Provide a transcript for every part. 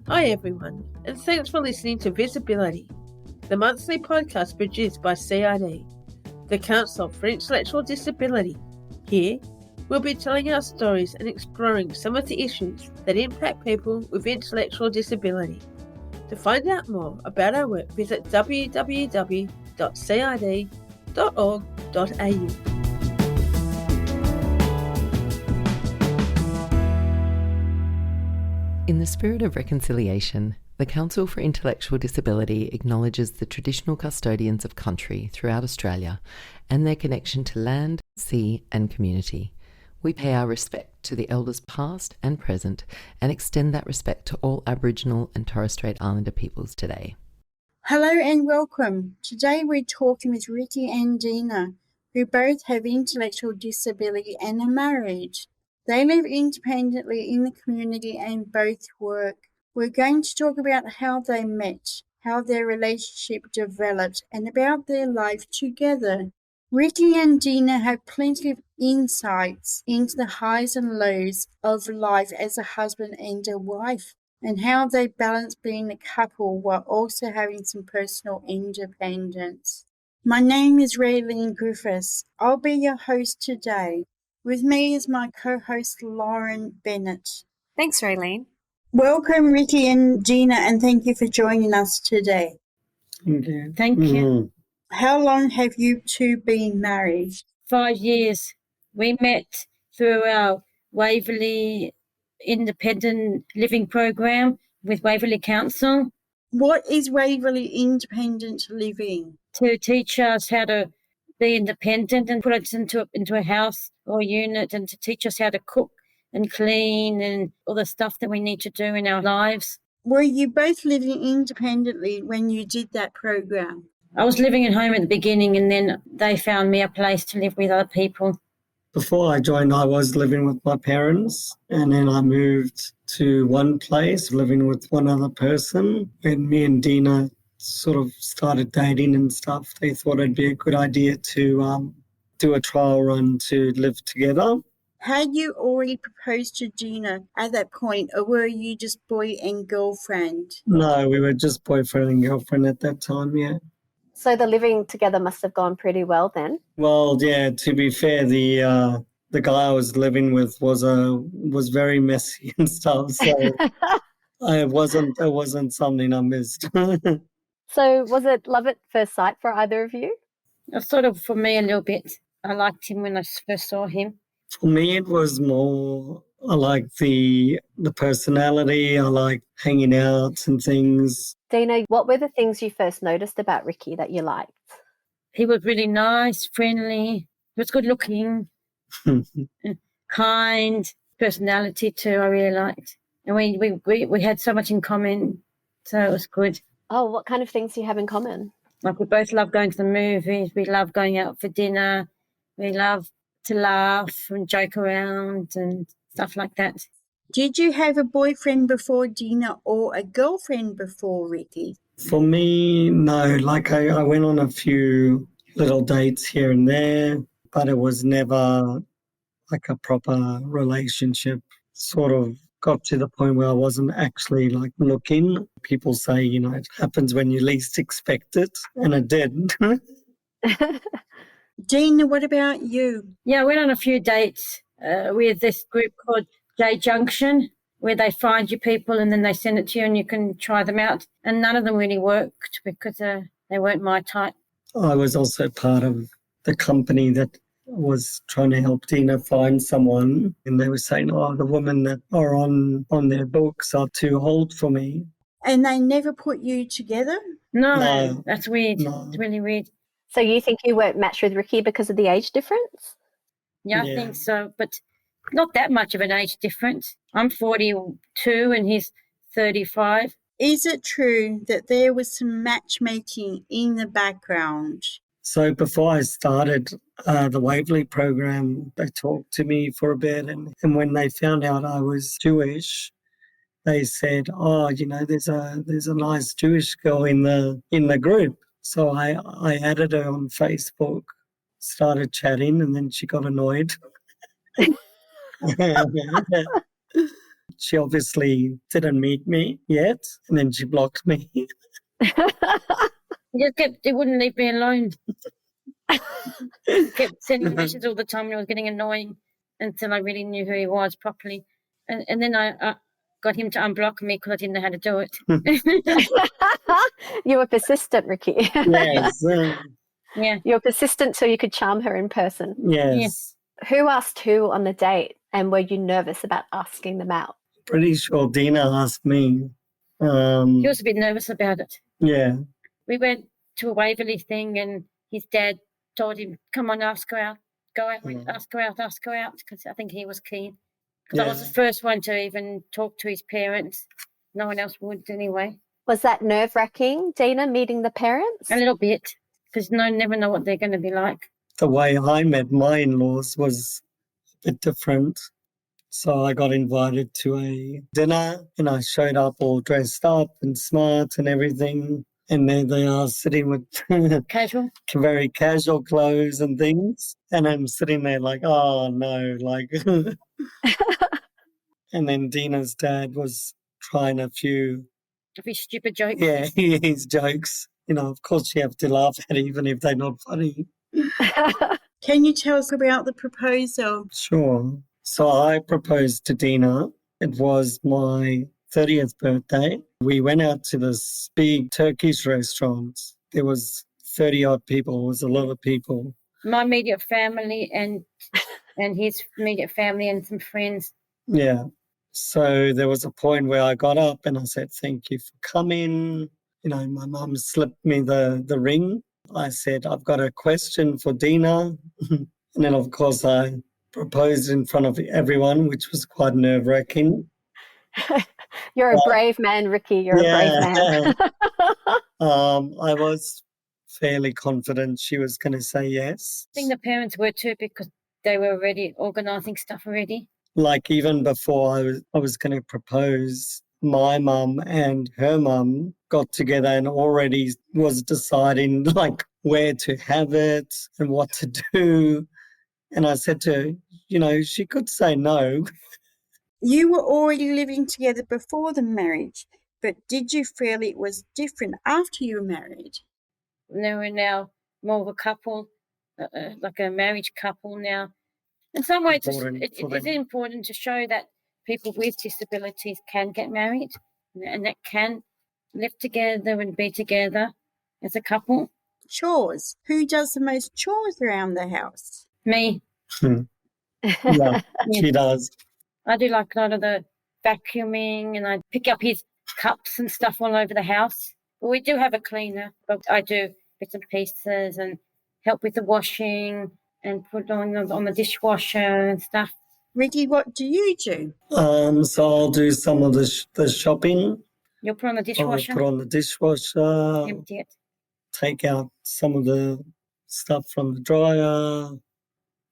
Hi everyone, and thanks for listening to Visibility, the monthly podcast produced by CID, the Council for Intellectual Disability. Here, we'll be telling our stories and exploring some of the issues that impact people with intellectual disability. To find out more about our work, visit www.cid.org.au. In the spirit of reconciliation, the Council for Intellectual Disability acknowledges the traditional custodians of country throughout Australia and their connection to land, sea and community. We pay our respect to the elders past and present and extend that respect to all Aboriginal and Torres Strait Islander peoples today. Hello and welcome. Today we're talking with Ricky and Dina, who both have intellectual disability and are married. They live independently in the community and both work. We're going to talk about how they met, how their relationship developed, and about their life together. Ricky and Dina have plenty of insights into the highs and lows of life as a husband and a wife, and how they balance being a couple while also having some personal independence. My name is Raylene Griffiths. I'll be your host today. With me is my co-host Lauren Bennett. Thanks, Raylene. Welcome, Ricky and Dina, and thank you for joining us today. Thank you. How long have you two been married? 5 years. We met through our Waverley Independent Living Program with Waverley Council. What is Waverley Independent Living? To teach us how to be independent and put us into a house or unit, and to teach us how to cook and clean and all the stuff that we need to do in our lives. Were you both living independently when you did that program? I was living at home at the beginning, and then they found me a place to live with other people. Before I joined, I was living with my parents, and then I moved to one place, living with one other person. When me and Dina sort of started dating and stuff, they thought it'd be a good idea to do a trial run to live together. Had you already proposed to Dina at that point, or were you just boy and girlfriend? No, we were just boyfriend and girlfriend at that time, yeah. So the living together must have gone pretty well then? Well, yeah, to be fair, the guy I was living with was very messy and stuff, so it wasn't something I missed. So was it love at first sight for either of you? Sort of for me a little bit. I liked him when I first saw him. For me, it was more, I like the personality, I like hanging out and things. Dina, what were the things you first noticed about Ricky that you liked? He was really nice, friendly, he was good looking, kind, personality too, I really liked. And we had so much in common, so it was good. Oh, what kind of things do you have in common? Like we both love going to the movies, we love going out for dinner, we love to laugh and joke around and stuff like that. Did you have a boyfriend before Dina or a girlfriend before Ricky? For me, no. Like I went on a few little dates here and there, but it was never like a proper relationship. Sort of got to the point where I wasn't actually like looking. People say, it happens when you least expect it, and it did. Dina, what about you? Yeah, I went on a few dates with this group called J Junction, where they find you people and then they send it to you and you can try them out. And none of them really worked because they weren't my type. I was also part of the company that was trying to help Dina find someone, and they were saying, the women that are on their books are too old for me. And they never put you together? No. That's weird. No. It's really weird. So you think you weren't matched with Ricky because of the age difference? Yeah, I think so, but not that much of an age difference. I'm 42 and he's 35. Is it true that there was some matchmaking in the background? So before I started the Waverley program, they talked to me for a bit, and when they found out I was Jewish, they said, there's a nice Jewish girl in the group. So I added her on Facebook, started chatting, and then she got annoyed. she obviously didn't meet me yet, and then she blocked me. He wouldn't leave me alone. Kept sending messages all the time, and it was getting annoying until I really knew who he was properly. And then I got him to unblock me because I didn't know how to do it. You were persistent, Ricky. Yes. Yeah. You were persistent so you could charm her in person. Yes. Who asked who on the date, and were you nervous about asking them out? Pretty sure Dina asked me. He was a bit nervous about it. Yeah. We went to a Waverley thing, and his dad told him, "Come on, ask her out. Go out, ask her out," because I think he was keen. Because I was the first one to even talk to his parents. No one else would anyway. Was that nerve-wracking, Dina, meeting the parents? A little bit, because never know what they're going to be like. The way I met my in-laws was a bit different. So I got invited to a dinner, and I showed up all dressed up and smart and everything. And there they are sitting with Casual. very casual clothes and things. And I'm sitting there like, oh no, like. And then Dina's dad was trying a few stupid jokes. Yeah, his jokes. Of course you have to laugh at it, even if they're not funny. Can you tell us about the proposal? Sure. So I proposed to Dina. It was my 30th birthday. We went out to this big Turkish restaurant. There was 30-odd people. It was a lot of people. My immediate family and his immediate family and some friends. Yeah. So there was a point where I got up and I said, thank you for coming. My mum slipped me the ring. I said, I've got a question for Dina. And then, of course, I proposed in front of everyone, which was quite nerve-wracking. You're a brave man, Ricky. You're a brave man. I was fairly confident she was going to say yes. I think the parents were too, because they were already organising stuff already. Like even before I was going to propose, my mum and her mum got together and already was deciding like where to have it and what to do. And I said to her, she could say no. You were already living together before the marriage, but did you feel it was different after you were married? They were now more of a couple, like a marriage couple now. In some ways, it's important to show that people with disabilities can get married and that can live together and be together as a couple. Chores. Who does the most chores around the house? Me. Yeah, she does. I do like a lot of the vacuuming, and I pick up his cups and stuff all over the house. But we do have a cleaner, but I do bits and pieces and help with the washing and put on the dishwasher and stuff. Ricky, what do you do? So I'll do some of the shopping. You'll put on the dishwasher? I'll put on the dishwasher. Empty it. Take out some of the stuff from the dryer.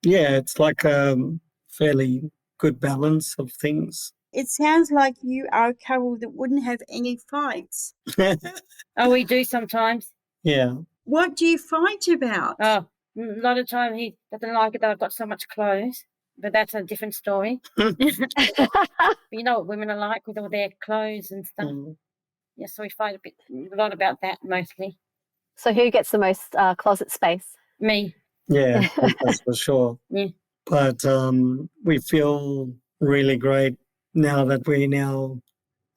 Yeah, it's like a fairly good balance of things. It sounds like you are a couple that wouldn't have any fights. Oh, we do sometimes. Yeah. What do you fight about? Oh, a lot of time he doesn't like it that I've got so much clothes, but that's a different story. You know what women are like with all their clothes and stuff. Yeah, so we fight a lot about that mostly. So who gets the most closet space? Me. Yeah, that's for sure. Yeah. But we feel really great now that we're in our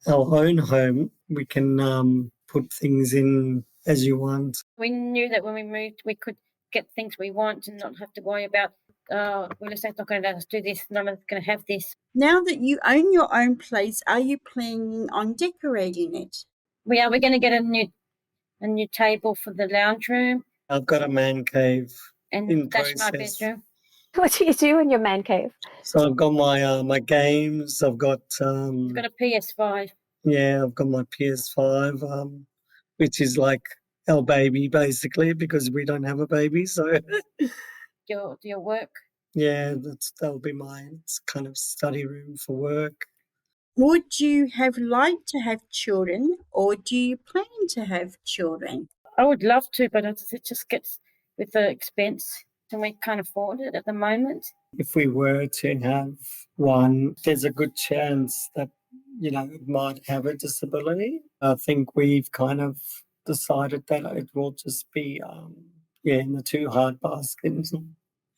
own home. We can put things in as you want. We knew that when we moved, we could get things we want and not have to worry about, well, it's not going to let us do this, none of us going to have this. Now that you own your own place, are you planning on decorating it? We're going to get a new table for the lounge room. I've got a man cave and that's my bedroom. What do you do in your man cave? So I've got my games. I've got You've got a PS5. Yeah, I've got my PS5, which is like our baby basically, because we don't have a baby. So your work. Yeah, that'll be my kind of study room for work. Would you have liked to have children, or do you plan to have children? I would love to, but it just gets with the expense, and we can't afford it at the moment. If we were to have one, there's a good chance that might have a disability. I think we've kind of decided that it will just be, in the too hard basket.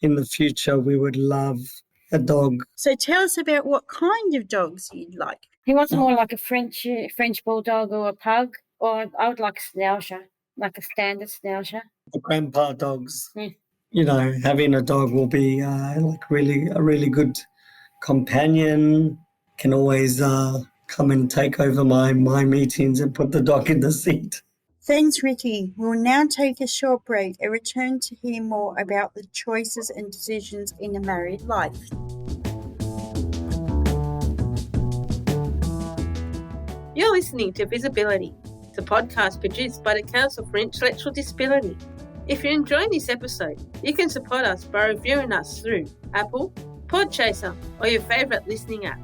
In the future, we would love a dog. So tell us about what kind of dogs you'd like. He wants more like a French bulldog or a pug, or I would like a schnauzer, like a standard schnauzer. The grandpa dogs. Yeah. Having a dog will be like a really good companion. Can always come and take over my meetings and put the dog in the seat. Thanks, Ricky. We'll now take a short break and return to hear more about the choices and decisions in a married life. You're listening to Visibility, the podcast produced by the Council for Intellectual Disability. If you're enjoying this episode, you can support us by reviewing us through Apple, Podchaser, or your favourite listening app.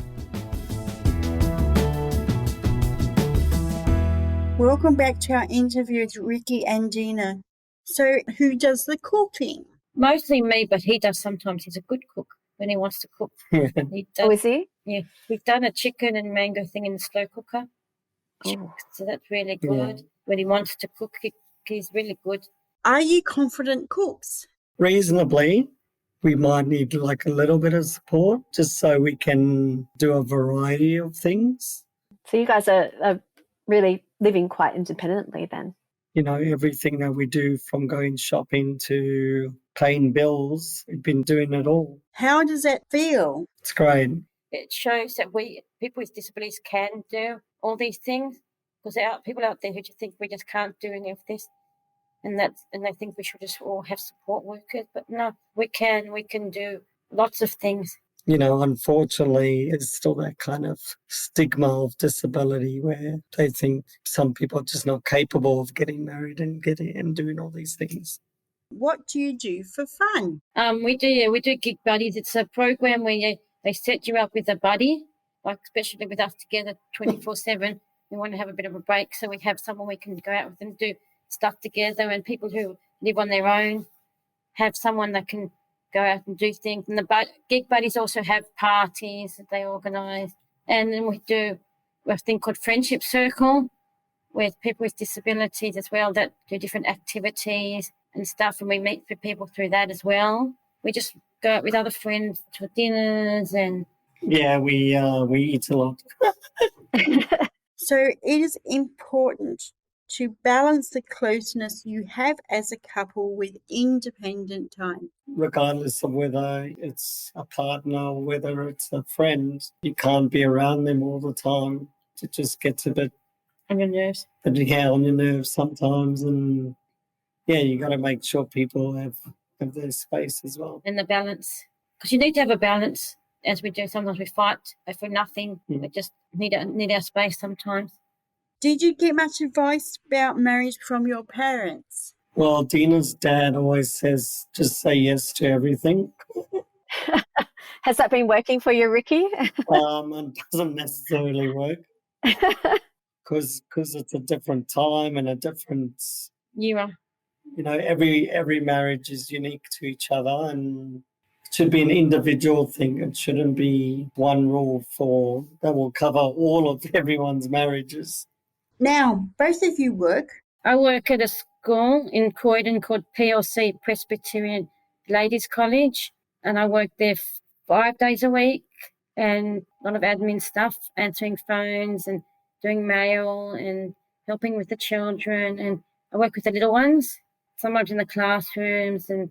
Welcome back to our interview with Ricky and Dina. So, who does the cooking? Mostly me, but he does sometimes. He's a good cook when he wants to cook. Oh, is he? Yeah. We've done a chicken and mango thing in the slow cooker. Oh. So that's really good. Yeah. When he wants to cook, he's really good. Are you confident cooks? Reasonably. We might need like a little bit of support just so we can do a variety of things. So you guys are really living quite independently then? Everything that we do, from going shopping to paying bills, we've been doing it all. How does that feel? It's great. It shows that people with disabilities can do all these things, because there are people out there who just think we just can't do any of this, and they think we should just all have support workers. But no, we can do lots of things. Unfortunately, it's still that kind of stigma of disability where they think some people are just not capable of getting married and doing all these things. What do you do for fun? We do Gig Buddies. It's a program where they set you up with a buddy, like especially with us together 24/7. We want to have a bit of a break, so we have someone we can go out with and do stuff together. And people who live on their own have someone that can go out and do things. And the Gig Buddies also have parties that they organise. And then we do a thing called Friendship Circle with people with disabilities as well that do different activities and stuff. And we meet with people through that as well. We just go out with other friends to dinners and... Yeah, we eat a lot. So it is important to balance the closeness you have as a couple with independent time. Regardless of whether it's a partner or whether it's a friend, you can't be around them all the time. It just gets a bit on your nerves. On your nerves sometimes, and you got to make sure people have their space as well. And the balance, because you need to have a balance. As we do, sometimes we fight for nothing. We just need our space sometimes. Did you get much advice about marriage from your parents? Well, Dina's dad always says, just say yes to everything. Has that been working for you, Ricky? It doesn't necessarily work because it's a different time and a different era. Every marriage is unique to each other, and it should be an individual thing. It shouldn't be one rule that will cover all of everyone's marriages. Now, both of you work. I work at a school in Croydon called PLC, Presbyterian Ladies College, and I work there 5 days a week, and a lot of admin stuff, answering phones and doing mail and helping with the children. And I work with the little ones, sometimes in the classrooms, and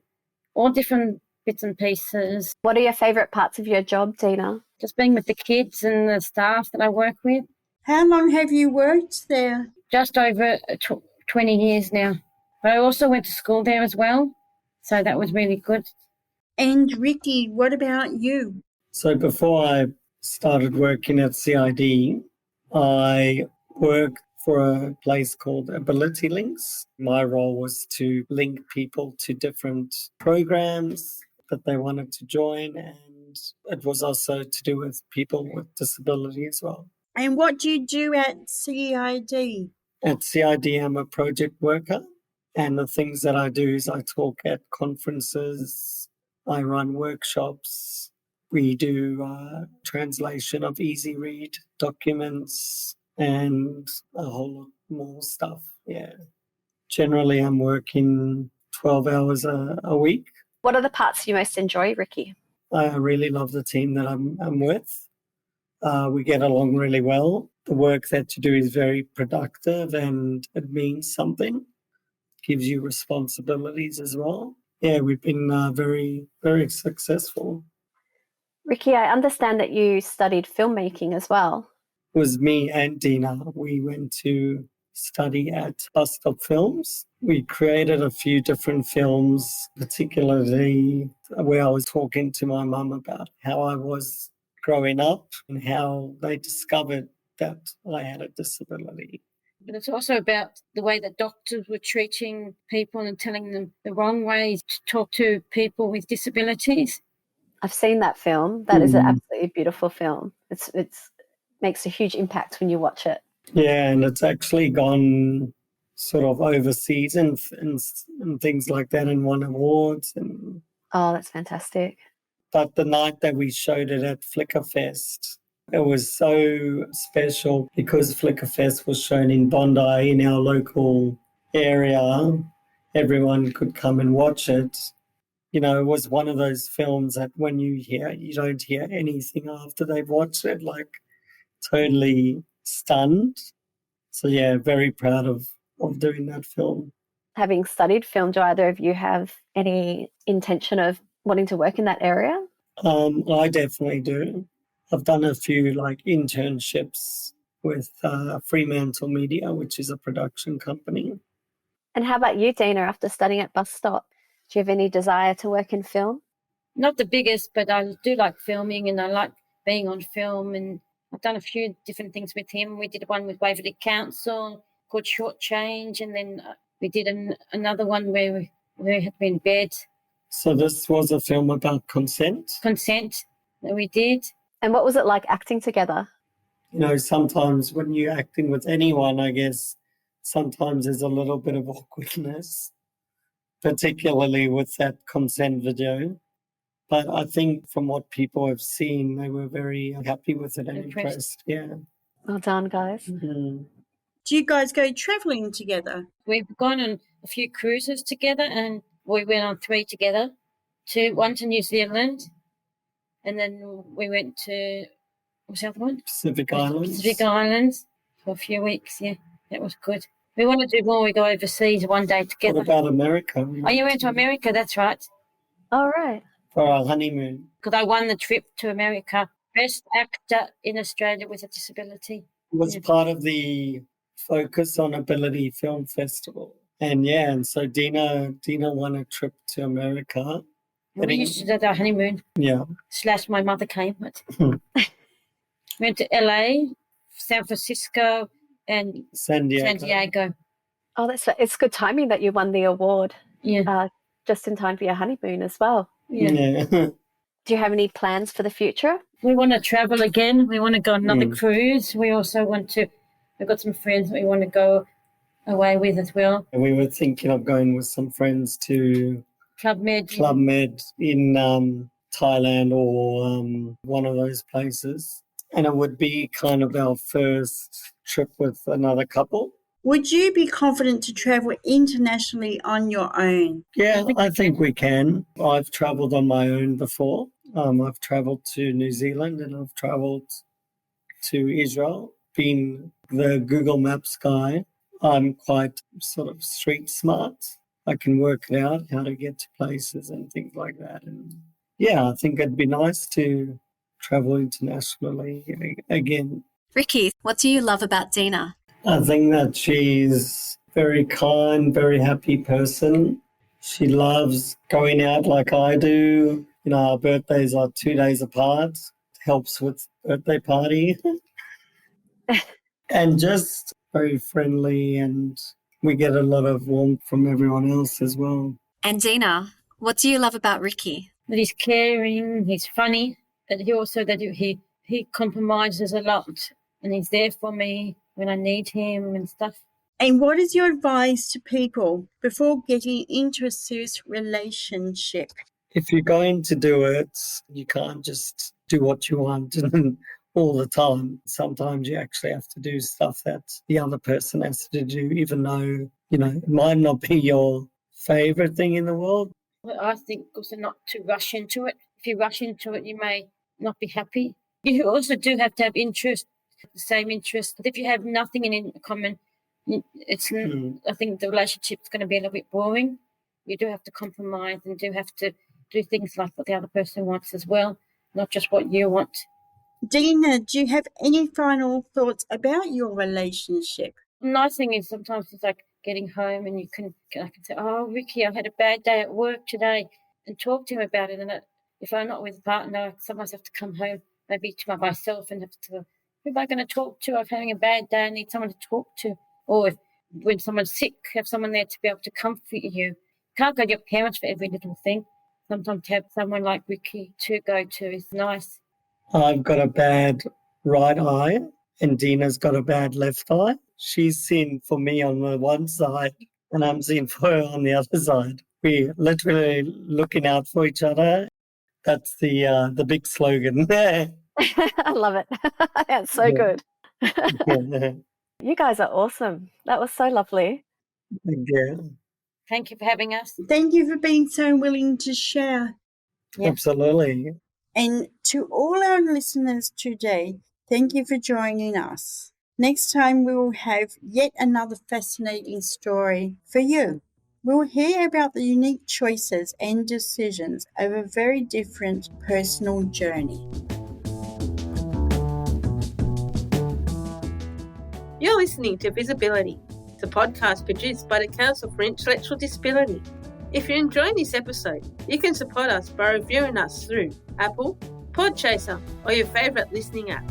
all different bits and pieces. What are your favourite parts of your job, Dina? Just being with the kids and the staff that I work with. How long have you worked there? Just over 20 years now. But I also went to school there as well, so that was really good. And Ricky, what about you? So before I started working at CID, I worked for a place called Ability Links. My role was to link people to different programs that they wanted to join, and it was also to do with people with disability as well. And what do you do at CID? At CID, I'm a project worker, and the things that I do is I talk at conferences, I run workshops, We do translation of easy read documents and a whole lot more stuff. Yeah. Generally, I'm working 12 hours a week. What are the parts you most enjoy, Ricky? I really love the team that I'm with. We get along really well. The work that you do is very productive and it means something. Gives you responsibilities as well. Yeah, we've been very, very successful. Ricky, I understand that you studied filmmaking as well. It was me and Dina. We went to study at Bus Stop Films. We created a few different films, particularly where I was talking to my mum about how I was growing up and how they discovered that I had a disability. But it's also about the way that doctors were treating people and telling them the wrong way to talk to people with disabilities. I've seen that film. That is an absolutely beautiful film. It's makes a huge impact when you watch it. Yeah, and it's actually gone sort of overseas and things like that and won awards. Oh, that's fantastic. But the night that we showed it at Flickerfest, it was so special because Flickerfest was shown in Bondi in our local area. Everyone could come and watch it. You know, it was one of those films that when you don't hear anything after they've watched it, like totally stunned. So yeah, very proud of doing that film. Having studied film, do either of you have any intention of wanting to work in that area? I definitely do. I've done a few like internships with Fremantle Media, which is a production company. And how about you, Dina, after studying at Bus Stop? Do you have any desire to work in film? Not the biggest, but I do like filming and I like being on film, and I've done a few different things with him. We did one with Waverley Council called Short Change, and then we did another one where we had been bed. So this was a film about consent? Consent that we did. And what was it like acting together? You know, sometimes when you're acting with anyone, I guess sometimes there's a little bit of awkwardness, particularly with that consent video. But I think from what people have seen, they were very happy with it and impressed. Yeah. Well done, guys. Mm-hmm. Do you guys go travelling together? We've gone on a few cruises together, and we went on 3 together. One to New Zealand, and then we went to, what's the other one? Pacific Islands. Pacific Islands for a few weeks, yeah. That was good. We want to do more. We go overseas one day together. What about America? Oh, you went to America, that's right. All right. For our honeymoon. Because I won the trip to America. Best actor in Australia with a disability. It was part of the Focus on Ability Film Festival. And so Dina won a trip to America. We used to do our honeymoon. Yeah. / my mother came. Went to LA, San Francisco, and San Diego. Oh, it's good timing that you won the award. Yeah. Just in time for your honeymoon as well. Yeah. Do you have any plans for the future? We want to travel again. We want to go on another cruise. We also want to, we've got some friends that we want to go away with as well. And we were thinking of going with some friends to Club Med in Thailand or one of those places. And it would be kind of our first trip with another couple. Would you be confident to travel internationally on your own? Yeah, I think we can. I've travelled on my own before. I've travelled to New Zealand and I've travelled to Israel. Being the Google Maps guy, I'm quite sort of street smart. I can work it out how to get to places and things like that. And yeah, I think it'd be nice to travel internationally again. Ricky, what do you love about Dina? I think that she's very kind, very happy person. She loves going out like I do. You know, our birthdays are 2 days apart. It helps with birthday party. And just very friendly, and we get a lot of warmth from everyone else as well. And Dina, what do you love about Ricky? That he's caring, he's funny, but he compromises a lot, and he's there for me when I need him and stuff. And what is your advice to people before getting into a serious relationship? if you're going to do it, you can't just do what you want and all the time. Sometimes you actually have to do stuff that the other person has to do, even though, it might not be your favorite thing in the world. Well, I think also not to rush into it. If you rush into it, you may not be happy. You also do have to have interest, the same interest. If you have nothing in common, I think the relationship's going to be a little bit boring. You do have to compromise and do have to do things like what the other person wants as well, not just what you want. Dina, do you have any final thoughts about your relationship? The nice thing is sometimes it's like getting home and I can say, oh, Ricky, I had a bad day at work today, and talk to him about it. And if I'm not with a partner, I sometimes have to come home maybe to myself and have to, who am I going to talk to? I'm having a bad day, I need someone to talk to. Or when someone's sick, have someone there to be able to comfort you. You can't go to your parents for every little thing. Sometimes to have someone like Ricky to go to is nice. I've got a bad right eye and Dina's got a bad left eye. She's seen for me on the one side and I'm seeing for her on the other side. We're literally looking out for each other. That's the big slogan there. I love it. That's so good. You guys are awesome. That was so lovely. Yeah. Thank you for having us. Thank you for being so willing to share. Yeah. Absolutely. And to all our listeners today, thank you for joining us. Next time we will have yet another fascinating story for you. We'll hear about the unique choices and decisions of a very different personal journey. You're listening to Visibility, the podcast produced by the Council for Intellectual Disability. If you're enjoying this episode, you can support us by reviewing us through Apple, Podchaser, or your favourite listening app.